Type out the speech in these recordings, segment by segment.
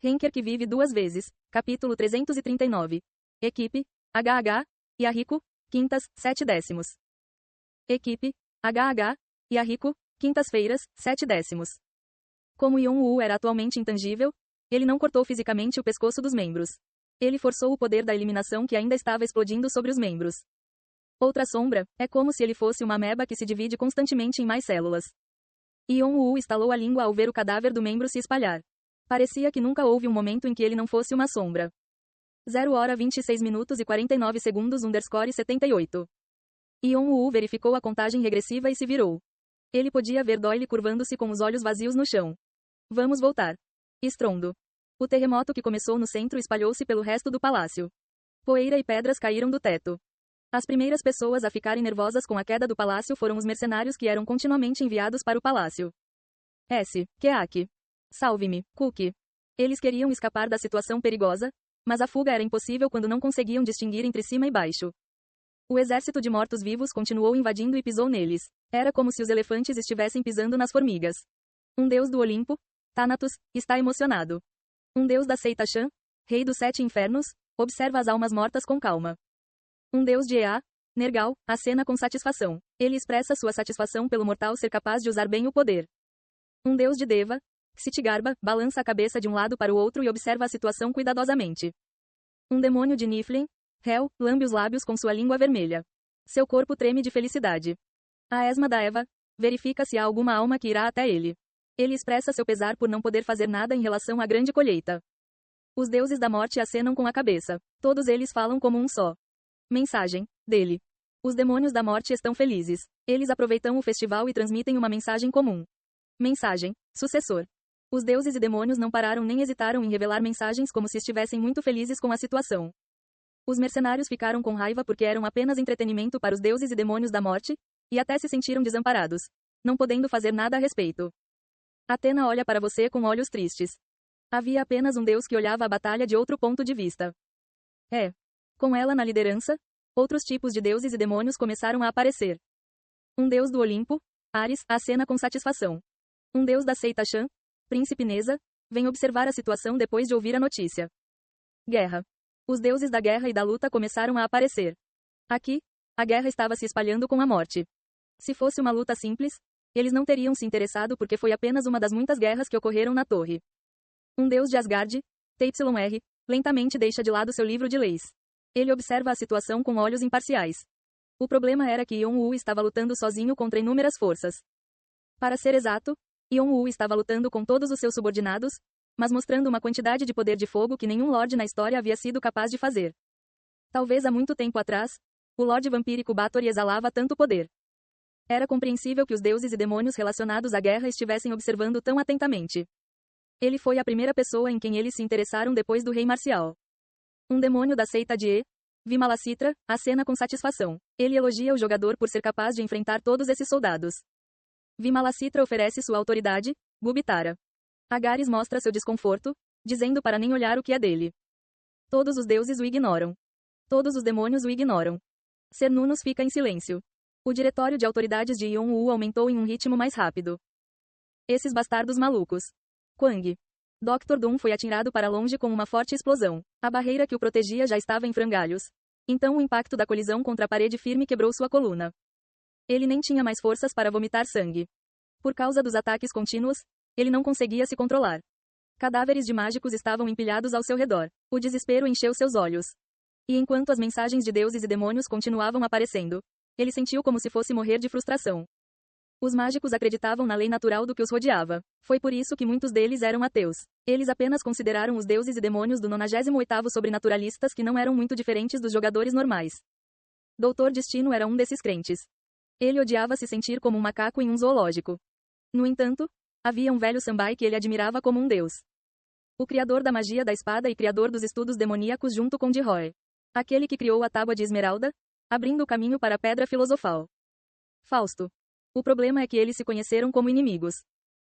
Henker que vive duas vezes. Capítulo 339. Equipe, HH, Yahiko, quintas, 7/10. Equipe, HH, Yahiko, quintas-feiras, 7/10. Como Yon-Woo era atualmente intangível, ele não cortou fisicamente o pescoço dos membros. Ele forçou o poder da eliminação que ainda estava explodindo sobre os membros. Outra sombra, é como se ele fosse uma ameba que se divide constantemente em mais células. Yon-Woo estalou a língua ao ver o cadáver do membro se espalhar. Parecia que nunca houve um momento em que ele não fosse uma sombra. 0h26min e 49 segundos_78. Yon-Woo verificou a contagem regressiva e se virou. Ele podia ver Doyle curvando-se com os olhos vazios no chão. Vamos voltar. Estrondo. O terremoto que começou no centro espalhou-se pelo resto do palácio. Poeira e pedras caíram do teto. As primeiras pessoas a ficarem nervosas com a queda do palácio foram os mercenários que eram continuamente enviados para o palácio. Keak. Salve-me, Cookie. Eles queriam escapar da situação perigosa, mas a fuga era impossível quando não conseguiam distinguir entre cima e baixo. O exército de mortos-vivos continuou invadindo e pisou neles. Era como se os elefantes estivessem pisando nas formigas. Um deus do Olimpo, Thanatos, está emocionado. Um deus da seita Shan, rei dos 7 infernos, observa as almas mortas com calma. Um deus de Ea, Nergal, acena com satisfação. Ele expressa sua satisfação pelo mortal ser capaz de usar bem o poder. Um deus de Deva, Ksitigarba, balança a cabeça de um lado para o outro e observa a situação cuidadosamente. Um demônio de Niflheim, Hel, lambe os lábios com sua língua vermelha. Seu corpo treme de felicidade. A esma da Eva, verifica se há alguma alma que irá até ele. Ele expressa seu pesar por não poder fazer nada em relação à grande colheita. Os deuses da morte acenam com a cabeça. Todos eles falam como um só. Mensagem, dele. Os demônios da morte estão felizes. Eles aproveitam o festival e transmitem uma mensagem comum. Mensagem, sucessor. Os deuses e demônios não pararam nem hesitaram em revelar mensagens como se estivessem muito felizes com a situação. Os mercenários ficaram com raiva porque eram apenas entretenimento para os deuses e demônios da morte, e até se sentiram desamparados, não podendo fazer nada a respeito. Atena olha para você com olhos tristes. Havia apenas um deus que olhava a batalha de outro ponto de vista. Com ela na liderança, outros tipos de deuses e demônios começaram a aparecer. Um deus do Olimpo, Ares, acena com satisfação. Um deus da seita Shan, Príncipe Neza, vem observar a situação depois de ouvir a notícia. Guerra. Os deuses da guerra e da luta começaram a aparecer. Aqui, a guerra estava se espalhando com a morte. Se fosse uma luta simples, eles não teriam se interessado porque foi apenas uma das muitas guerras que ocorreram na torre. Um deus de Asgard, Teyr, lentamente deixa de lado seu livro de leis. Ele observa a situação com olhos imparciais. O problema era que Yon-Woo estava lutando sozinho contra inúmeras forças. Para ser exato, Yon-Woo estava lutando com todos os seus subordinados, mas mostrando uma quantidade de poder de fogo que nenhum Lorde na história havia sido capaz de fazer. Talvez há muito tempo atrás, o Lorde Vampírico Bathory exalava tanto poder. Era compreensível que os deuses e demônios relacionados à guerra estivessem observando tão atentamente. Ele foi a primeira pessoa em quem eles se interessaram depois do Rei Marcial. Um demônio da seita de Vimalasitra, acena com satisfação. Ele elogia o jogador por ser capaz de enfrentar todos esses soldados. Vimalasitra oferece sua autoridade, Gubitara. Agares mostra seu desconforto, dizendo para nem olhar o que é dele. Todos os deuses o ignoram. Todos os demônios o ignoram. Cernunnos fica em silêncio. O diretório de autoridades de Yon-Woo aumentou em um ritmo mais rápido. Esses bastardos malucos. Quang. Dr. Doom foi atirado para longe com uma forte explosão. A barreira que o protegia já estava em frangalhos. Então o impacto da colisão contra a parede firme quebrou sua coluna. Ele nem tinha mais forças para vomitar sangue. Por causa dos ataques contínuos, ele não conseguia se controlar. Cadáveres de mágicos estavam empilhados ao seu redor. O desespero encheu seus olhos. E enquanto as mensagens de deuses e demônios continuavam aparecendo, ele sentiu como se fosse morrer de frustração. Os mágicos acreditavam na lei natural do que os rodeava. Foi por isso que muitos deles eram ateus. Eles apenas consideraram os deuses e demônios do 98º sobrenaturalistas que não eram muito diferentes dos jogadores normais. Doutor Destino era um desses crentes. Ele odiava se sentir como um macaco em um zoológico. No entanto, havia um velho sambai que ele admirava como um deus. O criador da magia da espada e criador dos estudos demoníacos junto com Diroy. Aquele que criou a tábua de esmeralda, abrindo o caminho para a pedra filosofal. Fausto. O problema é que eles se conheceram como inimigos.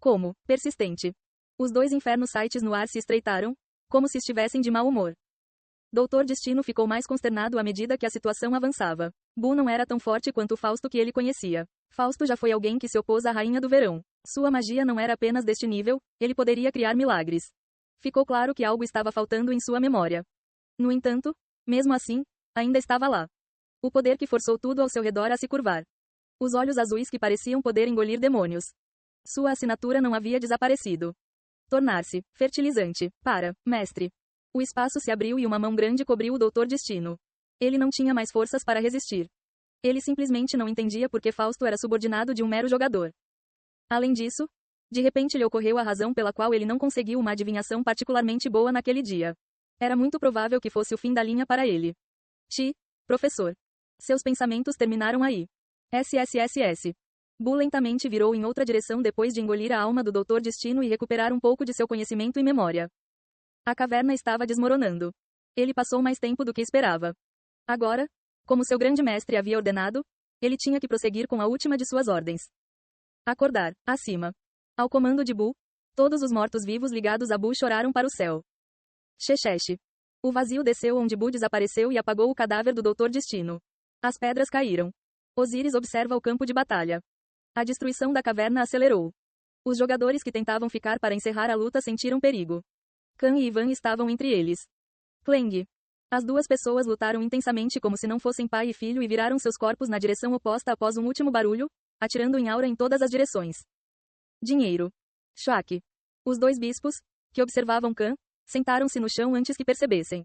Como, persistente. Os dois infernos sites no ar se estreitaram, como se estivessem de mau humor. Doutor Destino ficou mais consternado à medida que a situação avançava. Bu não era tão forte quanto o Fausto que ele conhecia. Fausto já foi alguém que se opôs à Rainha do Verão. Sua magia não era apenas deste nível, ele poderia criar milagres. Ficou claro que algo estava faltando em sua memória. No entanto, mesmo assim, ainda estava lá. O poder que forçou tudo ao seu redor a se curvar. Os olhos azuis que pareciam poder engolir demônios. Sua assinatura não havia desaparecido. Tornar-se fertilizante para mestre. O espaço se abriu e uma mão grande cobriu o Doutor Destino. Ele não tinha mais forças para resistir. Ele simplesmente não entendia por que Fausto era subordinado de um mero jogador. Além disso, de repente lhe ocorreu a razão pela qual ele não conseguiu uma adivinhação particularmente boa naquele dia. Era muito provável que fosse o fim da linha para ele. Professor. Seus pensamentos terminaram aí. SSSS. Bu lentamente virou em outra direção depois de engolir a alma do Doutor Destino e recuperar um pouco de seu conhecimento e memória. A caverna estava desmoronando. Ele passou mais tempo do que esperava. Agora, como seu grande mestre havia ordenado, ele tinha que prosseguir com a última de suas ordens. Acordar, acima. Ao comando de Bu, todos os mortos-vivos ligados a Bu choraram para o céu. Xexexe. O vazio desceu onde Bu desapareceu e apagou o cadáver do Doutor Destino. As pedras caíram. Osíris observa o campo de batalha. A destruição da caverna acelerou. Os jogadores que tentavam ficar para encerrar a luta sentiram perigo. Khan e Ivan estavam entre eles. Cleng. As duas pessoas lutaram intensamente como se não fossem pai e filho e viraram seus corpos na direção oposta após um último barulho, atirando em aura em todas as direções. Dinheiro. Shuak. Os dois bispos, que observavam Khan, sentaram-se no chão antes que percebessem.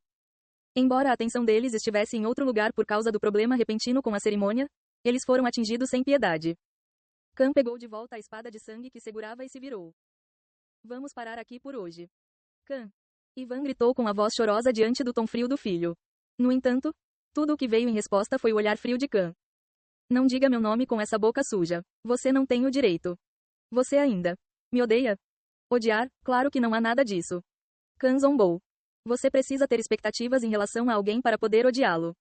Embora a atenção deles estivesse em outro lugar por causa do problema repentino com a cerimônia, eles foram atingidos sem piedade. Khan pegou de volta a espada de sangue que segurava e se virou. Vamos parar aqui por hoje. Khan. Ivan gritou com a voz chorosa diante do tom frio do filho. No entanto, tudo o que veio em resposta foi o olhar frio de Khan. Não diga meu nome com essa boca suja. Você não tem o direito. Você ainda me odeia? Odiar? Claro que não há nada disso. Khan zombou. Você precisa ter expectativas em relação a alguém para poder odiá-lo.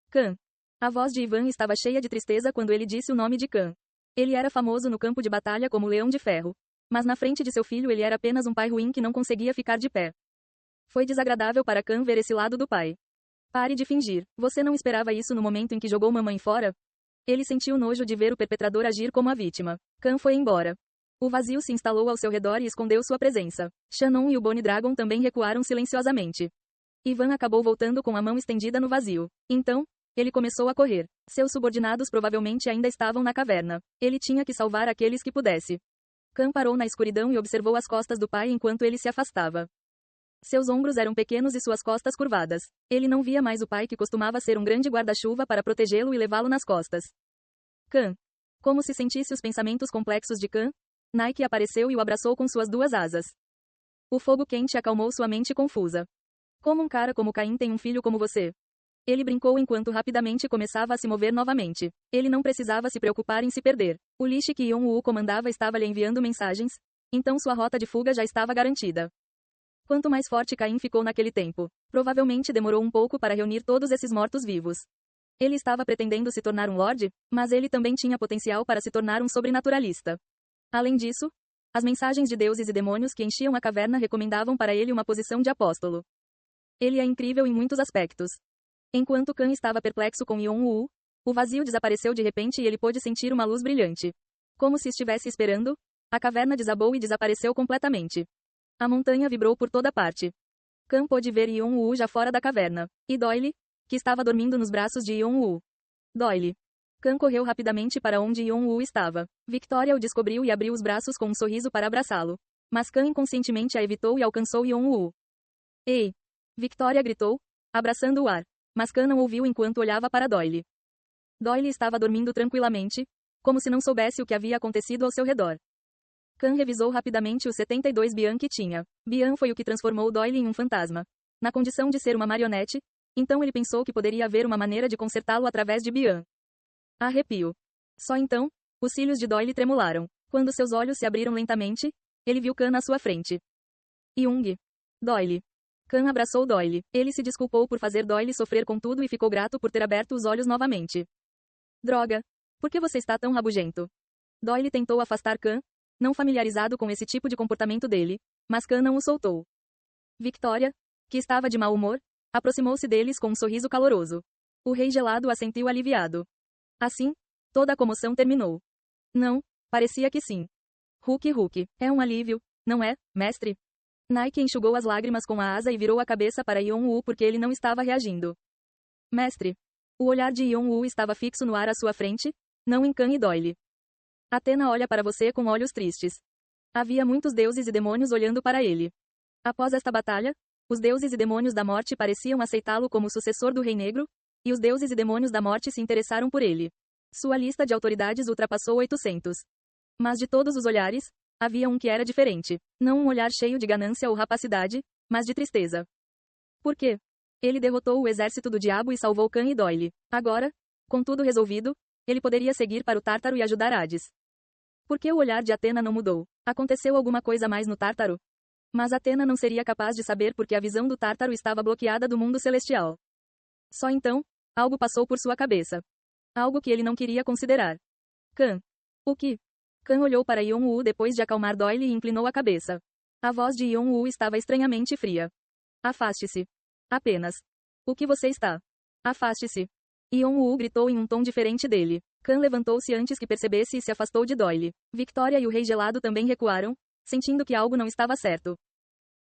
Khan. A voz de Ivan estava cheia de tristeza quando ele disse o nome de Khan. Ele era famoso no campo de batalha como Leão de Ferro. Mas na frente de seu filho ele era apenas um pai ruim que não conseguia ficar de pé. Foi desagradável para Khan ver esse lado do pai. Pare de fingir. Você não esperava isso no momento em que jogou mamãe fora? Ele sentiu nojo de ver o perpetrador agir como a vítima. Khan foi embora. O vazio se instalou ao seu redor e escondeu sua presença. Shannon e o Bonnie Dragon também recuaram silenciosamente. Ivan acabou voltando com a mão estendida no vazio. Então, ele começou a correr. Seus subordinados provavelmente ainda estavam na caverna. Ele tinha que salvar aqueles que pudesse. Khan parou na escuridão e observou as costas do pai enquanto ele se afastava. Seus ombros eram pequenos e suas costas curvadas. Ele não via mais o pai que costumava ser um grande guarda-chuva para protegê-lo e levá-lo nas costas. Khan. Como se sentisse os pensamentos complexos de Khan, Nike apareceu e o abraçou com suas duas asas. O fogo quente acalmou sua mente confusa. Como um cara como Caim tem um filho como você? Ele brincou enquanto rapidamente começava a se mover novamente. Ele não precisava se preocupar em se perder. O Lishi que Yon-Woo comandava estava lhe enviando mensagens, então sua rota de fuga já estava garantida. Quanto mais forte Caim ficou naquele tempo, provavelmente demorou um pouco para reunir todos esses mortos-vivos. Ele estava pretendendo se tornar um lorde, mas ele também tinha potencial para se tornar um sobrenaturalista. Além disso, as mensagens de deuses e demônios que enchiam a caverna recomendavam para ele uma posição de apóstolo. Ele é incrível em muitos aspectos. Enquanto Khan estava perplexo com Yon-Woo, o vazio desapareceu de repente e ele pôde sentir uma luz brilhante. Como se estivesse esperando, a caverna desabou e desapareceu completamente. A montanha vibrou por toda parte. Khan pôde ver Yon-Woo já fora da caverna. E Doyle, que estava dormindo nos braços de Yon-Woo. Doyle. Khan correu rapidamente para onde Yon-Woo estava. Victoria o descobriu e abriu os braços com um sorriso para abraçá-lo. Mas Khan inconscientemente a evitou e alcançou Yon-Woo. Ei! Victoria gritou, abraçando o ar. Mas Khan não ouviu enquanto olhava para Doyle. Doyle estava dormindo tranquilamente, como se não soubesse o que havia acontecido ao seu redor. Khan revisou rapidamente os 72 Bian que tinha. Bian foi o que transformou Doyle em um fantasma. Na condição de ser uma marionete, então ele pensou que poderia haver uma maneira de consertá-lo através de Bian. Arrepio. Só então, os cílios de Doyle tremularam. Quando seus olhos se abriram lentamente, ele viu Khan à sua frente. Young. Doyle. Khan abraçou Doyle. Ele se desculpou por fazer Doyle sofrer com tudo e ficou grato por ter aberto os olhos novamente. Droga. Por que você está tão rabugento? Doyle tentou afastar Khan, não familiarizado com esse tipo de comportamento dele, mas Khan não o soltou. Victoria, que estava de mau humor, aproximou-se deles com um sorriso caloroso. O rei gelado assentiu aliviado. Assim, toda a comoção terminou. Não, parecia que sim. Hulk, é um alívio, não é, mestre? Nike enxugou as lágrimas com a asa e virou a cabeça para Yon-woo porque ele não estava reagindo. Mestre. O olhar de Yon-woo estava fixo no ar à sua frente, não em Kang e Doyle. Athena olha para você com olhos tristes. Havia muitos deuses e demônios olhando para ele. Após esta batalha, os deuses e demônios da morte pareciam aceitá-lo como sucessor do Rei Negro, e os deuses e demônios da morte se interessaram por ele. Sua lista de autoridades ultrapassou 800. Mas de todos os olhares, havia um que era diferente. Não um olhar cheio de ganância ou rapacidade, mas de tristeza. Por quê? Ele derrotou o exército do diabo e salvou Kang e Doyle. Agora, com tudo resolvido, ele poderia seguir para o Tártaro e ajudar Hades. Por que o olhar de Athena não mudou? Aconteceu alguma coisa mais no Tártaro? Mas Athena não seria capaz de saber porque a visão do Tártaro estava bloqueada do mundo celestial. Só então, algo passou por sua cabeça. Algo que ele não queria considerar. Kang. O que? Kang olhou para Yon-woo depois de acalmar Doyle e inclinou a cabeça. A voz de Yon-woo estava estranhamente fria. Afaste-se. Apenas. O que você está? Afaste-se. Yon-woo gritou em um tom diferente dele. Kang levantou-se antes que percebesse e se afastou de Doyle. Victoria e o Rei Gelado também recuaram, sentindo que algo não estava certo.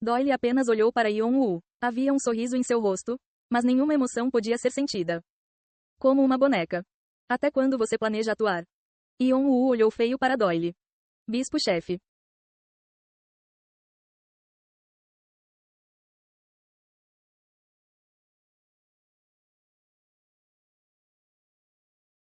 Doyle apenas olhou para Yon-woo. Havia um sorriso em seu rosto, mas nenhuma emoção podia ser sentida. Como uma boneca. Até quando você planeja atuar? Yon-woo olhou feio para Doyle. Bispo-chefe.